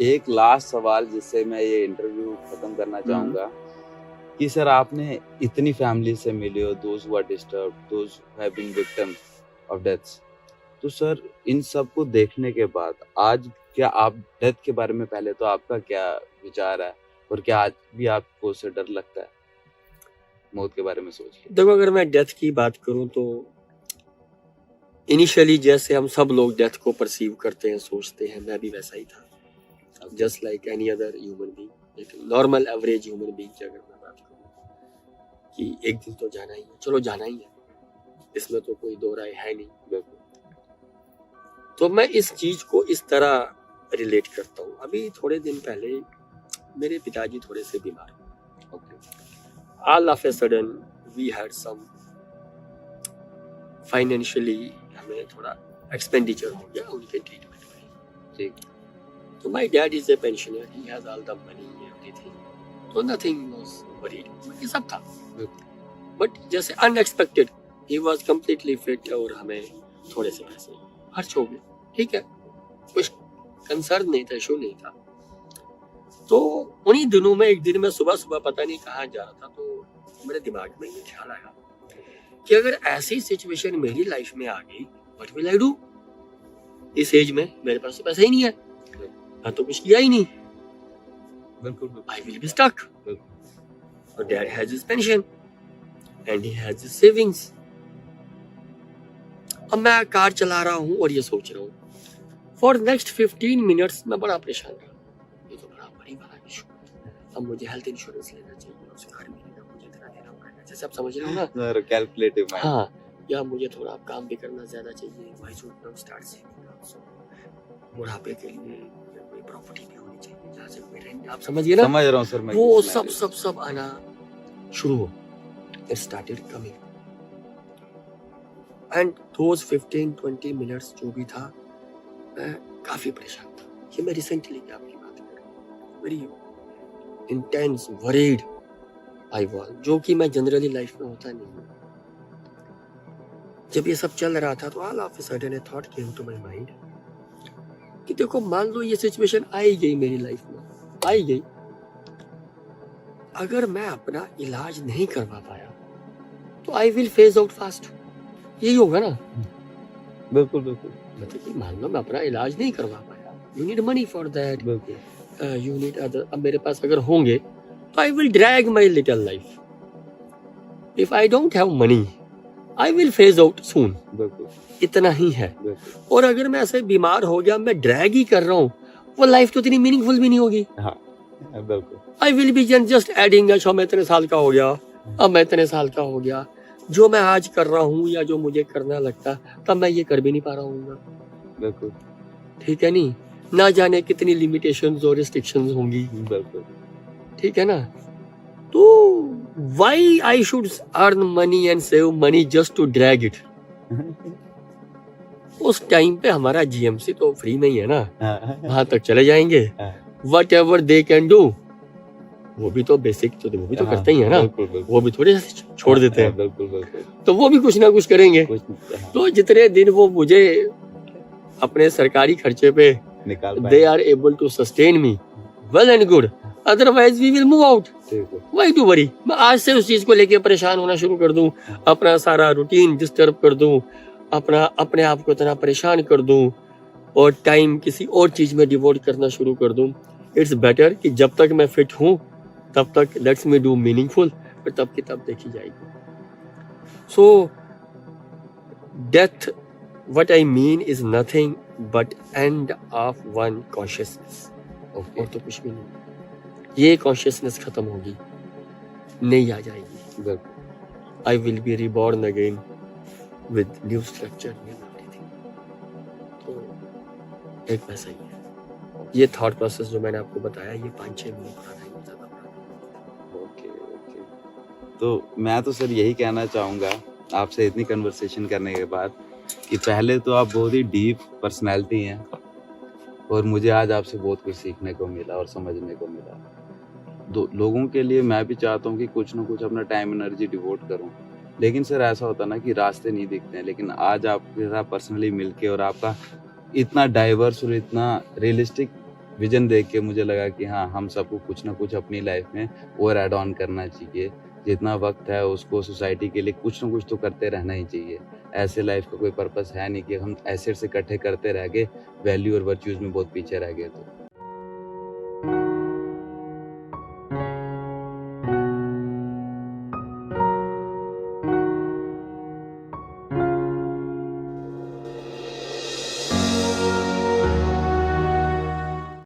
एक लास्ट सवाल जिससे मैं ये इंटरव्यू खत्म करना चाहूंगा कि सर आपने इतनी फैमिली से मिले हो, those who are disturbed, those who have been victims of deaths, तो सर इन सब को देखने के बाद आज क्या आप डेथ के बारे में, पहले तो आपका क्या विचार है और क्या आज भी आपको उससे डर लगता है मौत के बारे में सोच के? देखो, अगर मैं डेथ की बात करूं तो इनिशियली जैसे हम सब लोग डेथ को परसीव करते हैं, सोचते हैं, मैं भी वैसा ही था, just like any other human being, एक नॉर्मल एवरेज ह्यूमन बीइंग की अगर मैं बात करूं कि एक दिन तो जाना ही है, चलो जाना ही है, इसमें तो कोई दो राय है नहीं। तो मैं इस चीज को इस तरह रिलेट करता हूँ। अभी थोड़े दिन पहले मेरे पिताजी थोड़े से बीमार हुए, all of a sudden we had some financially, हमें थोड़ा एक्सपेंडिचर हो गया उनके ट्रीटमेंट में। ठीक, तो my dad is a pensioner, he has all the money everything, तो नथिंग वाज वरीड, ये सब था। बट जैसे unexpected he was completely fit और हमें थोड़े से पैसे खर्च हो गए। ठीक है, कुछ कंसर्न नहीं था, इशू नहीं था। तो उन्हीं दिनों में एक दिन मैं सुबह सुबह पता नहीं कहाँ जा रहा था, तो मेरे दिमाग में ये ख्याल आया कि अगर ऐसी सिचुएशन मेरी लाइफ में आ गई, व्हाट विल आई डू? इस एज में मेरे पास तो पैसा ही नहीं है, मैं तो कुछ किया ही नहीं, बिल्कुल आई विल बी स्टक। और dad has his pension and he has his savings. अब मैं कार चला रहा हूँ और ये सोच रहा हूँ फॉर नेक्स्ट 15 मिनट्स मैं बड़ा परेशान रहा, ये तो बड़ा बड़ा इशू। अब मुझे हेल्थ इंश्योरेंस लेना चाहिए, उसे घर मिलेगा, मुझे इतना देना होगा, जैसे आप समझ रहे हो ना, कैलकुलेटिव माइंड। हाँ, या मुझे थोड़ा काम भी करना ज्यादा चाहिए, why should not start saving also, बुढ़ापे के लिए कोई प्रॉपर्टी भी होनी चाहिए जहाँ से कोई रेंट, आप समझिए ना, समझ रहा हूँ सर मैं, वो सब आना शुरू हो। It started coming and those 15-20 minutes जो भी था, मैं काफी परेशान था। ये मैं रिसेंटली की आपकी बात कर रहा हूँ, very intense worried I was, जो कि मैं जनरली लाइफ में होता नहीं हूँ। जब ये सब चल रहा था तो all of a sudden a thought came to my mind कि देखो, मान लो ये सिचुएशन आई गई मेरी लाइफ में, आई गई, अगर मैं अपना इलाज नहीं करवा पाया तो I will phase out fast, यही होगा ना। बिल्कुल बिल्कुल, मतलब कि मान लो मैं अपना इलाज नहीं करवा पाया, you need money for that, you need other, अब मेरे पास अगर होंगे तो I will drag my little life, if I don't have money I will phase out soon, इतना ही है। और अगर मैं ऐसे बीमार हो गया, मैं ड्रैग ही कर रहा हूँ, वो लाइफ तो इतनी मीनिंगफुल भी नहीं होगी। I will be just adding, अच्छा मैं इतने साल का हो गया, अब मैं इतने साल का हो गया, जो मैं आज कर रहा हूँ या जो मुझे करना लगता तब मैं ये कर भी नहीं पा रहा हूँ। बिल्कुल ठीक है, नहीं ना जाने कितनी लिमिटेशंस और रिस्ट्रिक्शंस होंगी। बिल्कुल ठीक है ना। तो why I should earn money and save money just to drag it? उस टाइम पे हमारा जीएमसी तो फ्री में ही है ना, वहां तक चले जाएंगे, what ever they can do, वो भी तो बेसिक तो वो भी तो करते ही है ना, वो भी थोड़े छोड़ देते हैं, बिल्कुल तो वो भी कुछ ना कुछ करेंगे। तो जितने दिन वो मुझे अपने सरकारी खर्चे पे they are able to sustain me, well and good, otherwise we will move out, why to worry. मैं आज से उस चीज को लेके परेशान होना शुरू कर दूं, अपना सारा रूटीन डिस्टर्ब कर दूं, अपने आप को इतना परेशान कर दूं और टाइम किसी और चीज में डिवोट करना शुरू कर दूं। इट्स बेटर कि जब तक मैं फिट हूं तब तक लेट्स मी डू मीनिंगफुल, फिर तब की तब देखी जाएगी। So death, what I mean is nothing but end of one consciousness, और तो कुछ भी नहीं। ये कॉन्शियसनेस खत्म होगी, नहीं आ जाएगी, I will be reborn again with new structure, new everything. तो एक वैसा ही है ये थॉट प्रोसेस जो मैंने आपको बताया, ये 5-6 महीने पुराना है। तो मैं तो सर यही कहना चाहूँगा आपसे इतनी कन्वर्सेशन करने के बाद कि पहले तो आप बहुत ही डीप पर्सनैलिटी हैं और मुझे आज आपसे बहुत कुछ सीखने को मिला और समझने को मिला। लोगों के लिए मैं भी चाहता हूँ कि कुछ ना कुछ अपना टाइम एनर्जी डिवोट करूँ, लेकिन सर ऐसा होता ना कि रास्ते नहीं दिखते हैं। लेकिन आज आपके साथ पर्सनली मिलके और आपका इतना डाइवर्स और इतना रियलिस्टिक विजन देख के मुझे लगा कि हाँ, हम सबको कुछ ना कुछ अपनी लाइफ में और ऐड ऑन करना चाहिए। जितना वक्त है उसको सोसाइटी के लिए कुछ ना कुछ तो करते रहना ही चाहिए। ऐसे लाइफ का कोई पर्पस है नहीं कि हम एसेट्स इकट्ठे करते रह गए, वैल्यू और वर्च्यूज में बहुत पीछे रह गए तो।